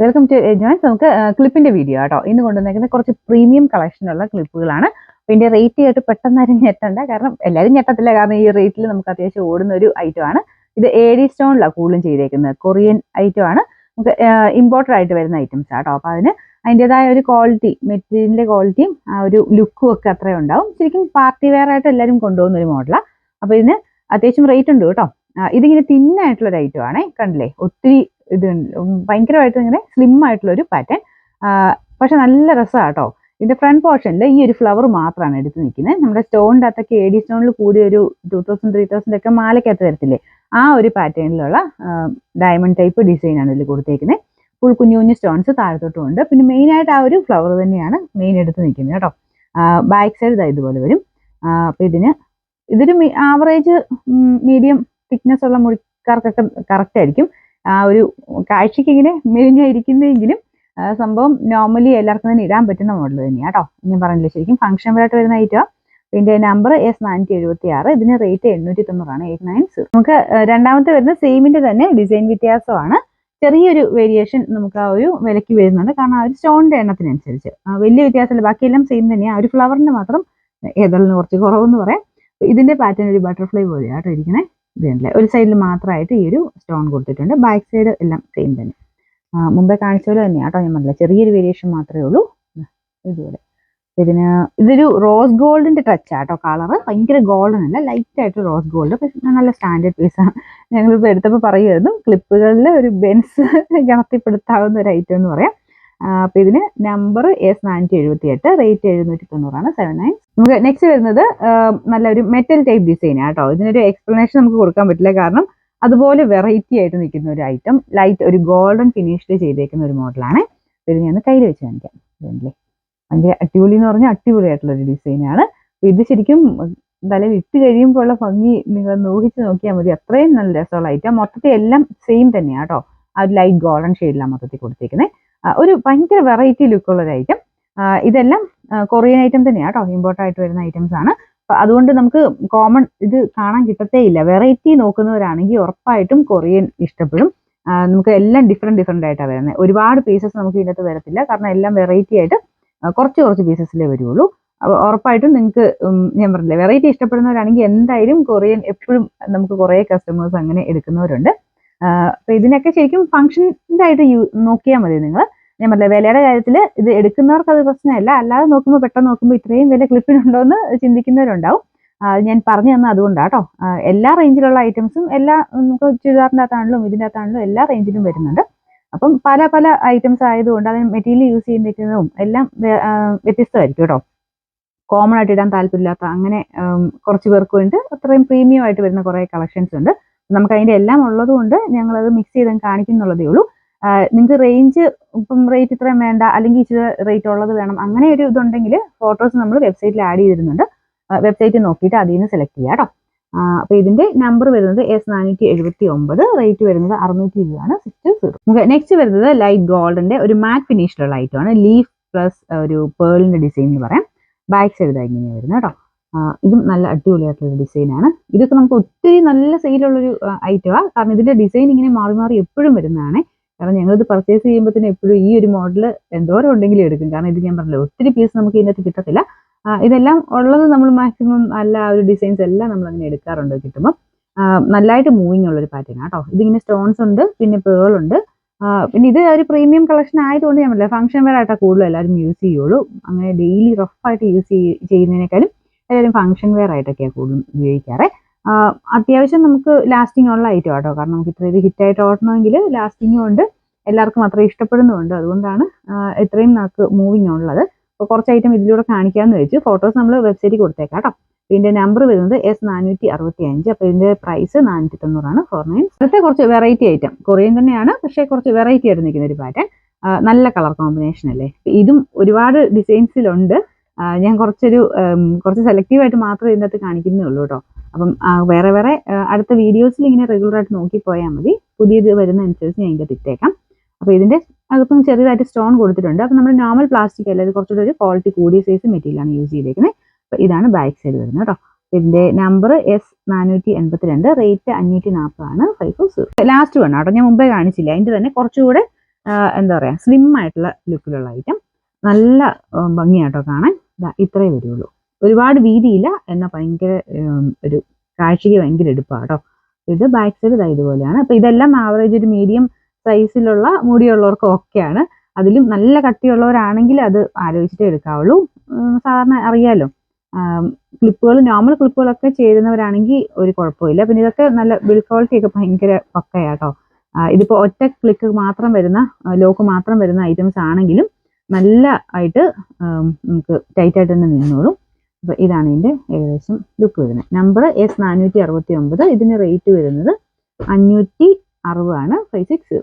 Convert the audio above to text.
Welcome to joints. നമുക്ക് ക്ലിപ്പിന്റെ video കേട്ടോ. ഇന്ന് കൊണ്ടുവന്നേക്കുന്നത് കുറച്ച് പ്രീമിയം കളക്ഷനുള്ള ക്ലിപ്പുകളാണ്. അപ്പോൾ ഇതിന്റെ റേറ്റ് കേട്ട് പെട്ടെന്ന് ആരും ഞെട്ടണ്ട, കാരണം എല്ലാവരും ഞെട്ടത്തില്ല, കാരണം ഈ റേറ്റിൽ നമുക്ക് അത്യാവശ്യം ഓടുന്ന ഒരു ഐറ്റം ആണ് ഇത്. AD സ്റ്റോണിലാണ് കൂടുതലും ചെയ്തേക്കുന്നത്. കൊറിയൻ ഐറ്റം ആണ്, നമുക്ക് ഇമ്പോർട്ടഡ് ആയിട്ട് വരുന്ന ഐറ്റംസ് ആട്ടോ. അപ്പോൾ അതിൻ്റെതായ ഒരു ക്വാളിറ്റി, മെറ്റീരിയലിന്റെ ക്വാളിറ്റിയും ആ ഒരു ലുക്കും ഒക്കെ അത്രയും ഉണ്ടാവും. ശരിക്കും പാർട്ടി വെയർ ആയിട്ട് എല്ലാവരും കൊണ്ടുപോകുന്ന ഒരു മോഡലാണ്. അപ്പോൾ ഇതിന് അത്യാവശ്യം റേറ്റ് ഉണ്ട് കേട്ടോ. ഇതിങ്ങനെ തിന്നായിട്ടുള്ള ഒരു ഐറ്റം ആണേ, കണ്ടില്ലേ? ഒത്തിരി ഇത് ഭയങ്കരമായിട്ട് ഇങ്ങനെ സ്ലിം ആയിട്ടുള്ള ഒരു പാറ്റേൺ, പക്ഷെ നല്ല രസമാണ് കേട്ടോ. ഇതിന്റെ ഫ്രണ്ട് പോർഷനിൽ ഈ ഒരു ഫ്ലവർ മാത്രമാണ് എടുത്ത് നിൽക്കുന്നത്. നമ്മുടെ സ്റ്റോണിൻ്റെ അകത്തൊക്കെ AD സ്റ്റോണിൽ കൂടി ഒരു 2000-3000 ഒക്കെ മാലയ്ക്കകത്ത് വരത്തില്ലേ, ആ ഒരു പാറ്റേണിലുള്ള ഡയമണ്ട് ടൈപ്പ് ഡിസൈനാണ് ഇതിൽ കൊടുത്തേക്കുന്നത്. ഫുൾ കുഞ്ഞു കുഞ്ഞു സ്റ്റോൺസ് താഴത്തോട്ടും ഉണ്ട്. പിന്നെ മെയിൻ ആയിട്ട് ആ ഒരു ഫ്ലവർ തന്നെയാണ് മെയിൻ എടുത്ത് നിൽക്കുന്നത് കേട്ടോ. ബാക്ക് സൈഡ് ഇതുപോലെ വരും. അപ്പൊ ഇതൊരു ആവറേജ് മീഡിയം തിക്നെസ് ഉള്ള മുടിക്കാർക്കൊക്കെ കറക്റ്റ് ആയിരിക്കും. ആ ഒരു കാഴ്ചക്ക് ഇങ്ങനെ മെലിഞ്ഞായിരിക്കുന്നതെങ്കിലും സംഭവം നോർമലി എല്ലാവർക്കും തന്നെ ഇടാൻ പറ്റുന്ന മോഡൽ തന്നെയാണ് കേട്ടോ. ഞാൻ പറഞ്ഞില്ല, ശരിക്കും ഫംഗ്ഷൻ വെയറായിട്ട് വരുന്ന ഐറ്റം. ഇതിന്റെ നമ്പർ S476. ഇതിന് റേറ്റ് 890 890. നമുക്ക് രണ്ടാമത്തെ വരുന്ന സെയിമിന്റെ തന്നെ ഡിസൈൻ വ്യത്യാസമാണ്. ചെറിയൊരു വേരിയേഷൻ നമുക്ക് ആ ഒരു വിലയ്ക്ക് വരുന്നുണ്ട്, കാരണം ആ ഒരു സ്റ്റോണിന്റെ എണ്ണത്തിനനുസരിച്ച് വലിയ വ്യത്യാസമില്ല. ബാക്കിയെല്ലാം സെയിം തന്നെയാണ്. ആ ഒരു ഫ്ലവറിന്റെ മാത്രം ഏതെല്ലാം കുറച്ച് കുറവെന്ന് പറയാം. ഇതിന്റെ പാറ്റേൺ ഒരു ബട്ടർഫ്ലൈ പോലെയാണ് കേട്ടോ ഇരിക്കുന്നത്. ഇതല്ലേ, ഒരു സൈഡിൽ മാത്രമായിട്ട് ഈ ഒരു സ്റ്റോൺ കൊടുത്തിട്ടുണ്ട്. ബാക്ക് സൈഡ് എല്ലാം സെയിം തന്നെ, മുമ്പേ കാണിച്ച പോലെ തന്നെയാണ് കേട്ടോ. ഞാൻ പറഞ്ഞില്ല, ചെറിയൊരു വേരിയേഷൻ മാത്രമേ ഉള്ളൂ. ഇതുപോലെ ഇതൊരു റോസ് ഗോൾഡിന്റെ ടച്ച് ആട്ടോ. കളറ് ഭയങ്കര ഗോൾഡൻ അല്ല, ലൈറ്റ് ആയിട്ട് റോസ് ഗോൾഡ്. പക്ഷെ നല്ല സ്റ്റാൻഡേർഡ് പീസാണ്. ഞങ്ങളിപ്പോൾ എടുത്തപ്പോൾ പറയുമായിരുന്നു, ക്ലിപ്പുകളിൽ ഒരു ബെൻസ് ഗണത്തിൽപ്പെടുത്താവുന്ന ഒരു ഐറ്റം എന്ന് പറയാം. അപ്പൊ ഇതിന് നമ്പർ S478, റേറ്റ് 790 79. നമുക്ക് നെക്സ്റ്റ് വരുന്നത് നല്ലൊരു മെറ്റൽ ടൈപ്പ് ഡിസൈൻ ആട്ടോ. ഇതിനൊരു എക്സ്പ്ലനേഷൻ നമുക്ക് കൊടുക്കാൻ പറ്റില്ല, കാരണം അതുപോലെ വെറൈറ്റി ആയിട്ട് നിൽക്കുന്ന ഒരു ഐറ്റം, ലൈറ്റ് ഒരു ഗോൾഡൻ ഫിനിഷിൽ ചെയ്തേക്കുന്ന ഒരു മോഡലാണ്. ഇത് ഞാൻ കയ്യിൽ വെച്ച് കാണിക്കാം. ഇതല്ലേ, ഭയങ്കര അടിപൊളി എന്ന് പറഞ്ഞാൽ അടിപൊളിയായിട്ടുള്ള ഒരു ഡിസൈനാണ്. ഇത് ശരിക്കും തലയിൽ ഇട്ട് കഴിയുമ്പോൾ ഉള്ള ഭംഗി നിങ്ങൾ ഊഹിച്ച് നോക്കിയാൽ മതി, അത്രയും നല്ല രസമുള്ള ഐറ്റം. മൊത്തത്തിൽ എല്ലാം സെയിം തന്നെയാണ് കേട്ടോ. ആ ഒരു ലൈറ്റ് ഗോൾഡൻ ഷെയ്ഡിലാണ് മൊത്തത്തിൽ കൊടുത്തേക്കുന്നത്. ഒരു ഭയങ്കര വെറൈറ്റി ലുക്കുള്ള ഒരു ഐറ്റം. ഇതെല്ലാം കൊറിയൻ ഐറ്റം തന്നെയാണ് കേട്ടോ, ഇമ്പോർട്ട് ആയിട്ട് വരുന്ന ഐറ്റംസ് ആണ്. അതുകൊണ്ട് നമുക്ക് കോമൺ ഇത് കാണാൻ കിട്ടത്തേ ഇല്ല. വെറൈറ്റി നോക്കുന്നവരാണെങ്കിൽ ഉറപ്പായിട്ടും കൊറിയൻ ഇഷ്ടപ്പെടും. നമുക്ക് എല്ലാം ഡിഫറെന്റ് ആയിട്ടാണ് വരുന്നത്. ഒരുപാട് പീസസ് നമുക്ക് ഇതിനകത്ത് വരത്തില്ല, കാരണം എല്ലാം വെറൈറ്റി ആയിട്ട് കുറച്ച് പീസസിലേ വരുള്ളൂ. ഉറപ്പായിട്ടും നിങ്ങൾക്ക് ഞാൻ പറഞ്ഞില്ലേ, വെറൈറ്റി ഇഷ്ടപ്പെടുന്നവരാണെങ്കിൽ എന്തായാലും കൊറിയൻ എപ്പോഴും നമുക്ക് കുറേ കസ്റ്റമേഴ്സ് അങ്ങനെ എടുക്കുന്നവരുണ്ട്. അപ്പൊ ഇതിനൊക്കെ ശരിക്കും ഫംഗ്ഷൻ്റെ ആയിട്ട് നോക്കിയാൽ മതി നിങ്ങൾ. ഞാൻ പറഞ്ഞില്ല, വിലയുടെ കാര്യത്തിൽ ഇത് എടുക്കുന്നവർക്ക് അത് പ്രശ്നമല്ല, അല്ലാതെ നോക്കുമ്പോൾ പെട്ടെന്ന് നോക്കുമ്പോൾ ഇത്രയും വില ക്ലിപ്പിനുണ്ടോ എന്ന് ചിന്തിക്കുന്നവരുണ്ടാവും. ഞാൻ പറഞ്ഞു തന്ന അതുകൊണ്ടാട്ടോ. എല്ലാ റേഞ്ചിലുള്ള ഐറ്റംസും നമുക്ക് ചുരിദാറിൻ്റെ അകത്താണെങ്കിലും ഇതിൻ്റെ അകത്താണെങ്കിലും എല്ലാ റേഞ്ചിലും വരുന്നുണ്ട്. അപ്പം പല ഐറ്റംസ് ആയതുകൊണ്ട് അതിന് മെറ്റീരിയൽ യൂസ് ചെയ്യുന്നതും എല്ലാം വ്യത്യസ്തമായിരിക്കും കേട്ടോ. കോമൺ ആയിട്ട് ഇടാൻ താല്പര്യമില്ലാത്ത അങ്ങനെ കുറച്ച് പേർക്ക് വേണ്ടി അത്രയും പ്രീമിയം ആയിട്ട് വരുന്ന കുറേ കളക്ഷൻസ് ഉണ്ട്. നമുക്ക് അതിൻ്റെ എല്ലാം ഉള്ളത് കൊണ്ട് ഞങ്ങളത് മിക്സ് ചെയ്ത് കാണിക്കുന്നുള്ളതേ ഉള്ളൂ. നിങ്ങൾക്ക് റേഞ്ച് ഇപ്പം റേറ്റ് ഇത്രയും വേണ്ട, അല്ലെങ്കിൽ ഇച്ചിരി റേറ്റ് ഉള്ളത് വേണം, അങ്ങനെ ഒരു ഇതുണ്ടെങ്കിൽ ഫോട്ടോസ് നമ്മൾ വെബ്സൈറ്റിൽ ആഡ് ചെയ്തിരുന്നുണ്ട്. വെബ്സൈറ്റ് നോക്കിയിട്ട് അതിൽ നിന്ന് സെലക്ട് ചെയ്യാം കേട്ടോ. അപ്പോൾ ഇതിന്റെ നമ്പർ വരുന്നത് S479, റേറ്റ് വരുന്നത് 620 60. നമുക്ക് നെക്സ്റ്റ് വരുന്നത് ലൈറ്റ് ഗോൾഡിന്റെ ഒരു മാറ്റ് ഫിനിഷിലുള്ള ഐറ്റമാണ്. ലീഫ് പ്ലസ് ഒരു പേളിന്റെ ഡിസൈൻ എന്ന് പറയാം. ബാക്ക് സൈഡ് ഇങ്ങനെയാണ് വരുന്നത് കേട്ടോ. ഇതും നല്ല അടിപൊളിയായിട്ടുള്ള ഡിസൈനാണ്. ഇതൊക്കെ നമുക്ക് ഒത്തിരി നല്ല സെയിലുള്ളൊരു ഐറ്റമാണ്, കാരണം ഇതിന്റെ ഡിസൈൻ ഇങ്ങനെ മാറി എപ്പോഴും വരുന്നതാണ്. കാരണം ഞങ്ങളിത് പർച്ചേസ് ചെയ്യുമ്പോൾ തന്നെ എപ്പോഴും ഈ ഒരു മോഡൽ എന്തോരം ഉണ്ടെങ്കിലും എടുക്കും, കാരണം ഇത് ഞാൻ പറഞ്ഞില്ല, ഒത്തിരി പീസ് നമുക്ക് ഇതിനകത്ത് കിട്ടത്തില്ല. ഇതെല്ലാം ഉള്ളത് നമ്മൾ മാക്സിമം നല്ല ഒരു ഡിസൈൻസ് എല്ലാം നമ്മൾ അങ്ങനെ എടുക്കാറുണ്ട് കിട്ടുമ്പോൾ. നല്ലതായിട്ട് മൂവിങ് ഉള്ളൊരു പാറ്റേൺ ആട്ടോ. ഇതിങ്ങനെ സ്റ്റോൺസ് ഉണ്ട്, പിന്നെ പേൾ ഉണ്ട്. പിന്നെ ഇത് ഒരു പ്രീമിയം കളക്ഷൻ ആയതുകൊണ്ട് ഞാൻ പറഞ്ഞില്ല, ഫംഗ്ഷൻ വെയർ ആയിട്ടാണ് കൂടുതലും എല്ലാവരും യൂസ് ചെയ്യുള്ളൂ. അങ്ങനെ ഡെയിലി റഫായിട്ട് യൂസ് ചെയ്യുന്നതിനേക്കാളും എല്ലാവരും ഫംഗ്ഷൻ വെയർ ആയിട്ടൊക്കെയാണ് കൂടുതലും ഉപയോഗിക്കാറ്. അത്യാവശ്യം നമുക്ക് ലാസ്റ്റിംഗ് ഉള്ള ഐറ്റം ആട്ടോ, കാരണം നമുക്ക് ഇത്രയും ഹിറ്റായിട്ട് ഓടണമെങ്കിൽ ലാസ്റ്റിങ്ങും ഉണ്ട്, എല്ലാവർക്കും അത്രയും ഇഷ്ടപ്പെടുന്നുമുണ്ട്. അതുകൊണ്ടാണ് ഇത്രയും നമുക്ക് മൂവിങ് ഉള്ളത്. അപ്പോൾ കുറച്ച് ഐറ്റം ഇതിലൂടെ കാണിക്കാമെന്ന് വെച്ചു. ഫോട്ടോസ് നമ്മൾ വെബ്സൈറ്റിൽ കൊടുത്തേക്കാം കേട്ടോ. ഇതിന്റെ നമ്പർ വരുന്നത് S465. അപ്പോൾ ഇതിന്റെ പ്രൈസ് 490 49. അടുത്ത കുറച്ച് വെറൈറ്റി ഐറ്റം, കൊറിയൻ തന്നെയാണ്, പക്ഷേ കുറച്ച് വെറൈറ്റി ആയിട്ട് നിൽക്കുന്ന ഒരു പാറ്റേൺ. നല്ല കളർ കോമ്പിനേഷൻ അല്ലേ. ഇതും ഒരുപാട് ഡിസൈൻസിലുണ്ട്. ഞാൻ കുറച്ച് സെലക്റ്റീവായിട്ട് മാത്രമേ ഇതിനകത്ത് കാണിക്കുന്നേ ഉള്ളൂ കേട്ടോ. അപ്പം വേറെ അടുത്ത വീഡിയോസിൽ ഇങ്ങനെ റെഗുലറായിട്ട് നോക്കി പോയാൽ മതി. പുതിയത് വരുന്ന അനുസരിച്ച് ഞാൻ ഇതിൻ്റെ ഇട്ടേക്കാം. അപ്പോൾ ഇതിന്റെ അകത്തും ചെറിയതായിട്ട് സ്റ്റോൺ കൊടുത്തിട്ടുണ്ട്. അപ്പോൾ നമ്മൾ നോർമൽ പ്ലാസ്റ്റിക് അല്ല, ഇത് കുറച്ചുകൂടി ഒരു ക്വാളിറ്റി കൂടിയ സൈസ് മെറ്റീരിയലാണ് യൂസ് ചെയ്തേക്കുന്നത്. അപ്പോൾ ഇതാണ് ബാക്ക് സൈഡ് വരുന്നത് കേട്ടോ. ഇതിന്റെ നമ്പർ S482, റേറ്റ് 540 540. ലാസ്റ്റ് വേണം കേട്ടോ, ഞാൻ മുമ്പേ കാണിച്ചില്ല. അതിന്റെ തന്നെ കുറച്ചുകൂടെ എന്താ പറയുക സ്ലിം ആയിട്ടുള്ള ലുക്കിലുള്ള ഐറ്റം. നല്ല ഭംഗിയാട്ടോ കാണാൻ. ഇത്രേ വരുള്ളൂ. ഒരുപാട് വീതിയില്ല, എന്നാൽ ഭയങ്കര ഒരു കാഴ്ചയ്ക്ക് ഭയങ്കര എടുപ്പാണ് കേട്ടോ. ഇത് ബാക്ക് സൈഡ് ഇതുപോലെയാണ്. അപ്പൊ ഇതെല്ലാം ആവറേജ് ഒരു മീഡിയം സൈസിലുള്ള മുടിയുള്ളവർക്കും ഒക്കെയാണ്. അതിലും നല്ല കട്ടിയുള്ളവരാണെങ്കിൽ അത് ആലോചിച്ചിട്ടേ എടുക്കാവുള്ളൂ. സാധാരണ അറിയാലോ, ക്ലിപ്പുകൾ നോർമൽ ക്ലിപ്പുകളൊക്കെ ചേരുന്നവരാണെങ്കിൽ ഒരു കുഴപ്പമില്ല. പിന്നെ ഇതൊക്കെ നല്ല ബിൽഡ് ക്വാളിറ്റി ഒക്കെ ഭയങ്കര പക്കയാട്ടോ. ഇതിപ്പോ ഒറ്റ ക്ലിക്ക് മാത്രം വരുന്ന ലോക്ക് മാത്രം വരുന്ന ഐറ്റംസ് ആണെങ്കിലും നല്ല ആയിട്ട് നമുക്ക് ടൈറ്റ് ആയിട്ട് തന്നെ നിന്നോളും. അപ്പൊ ഇതാണ് ഇതിന്റെ ഏകദേശം ലുക്ക് വരുന്നത്. Number S469. ഇതിന് റേറ്റ് വരുന്നത് 560 ആണ്. 560.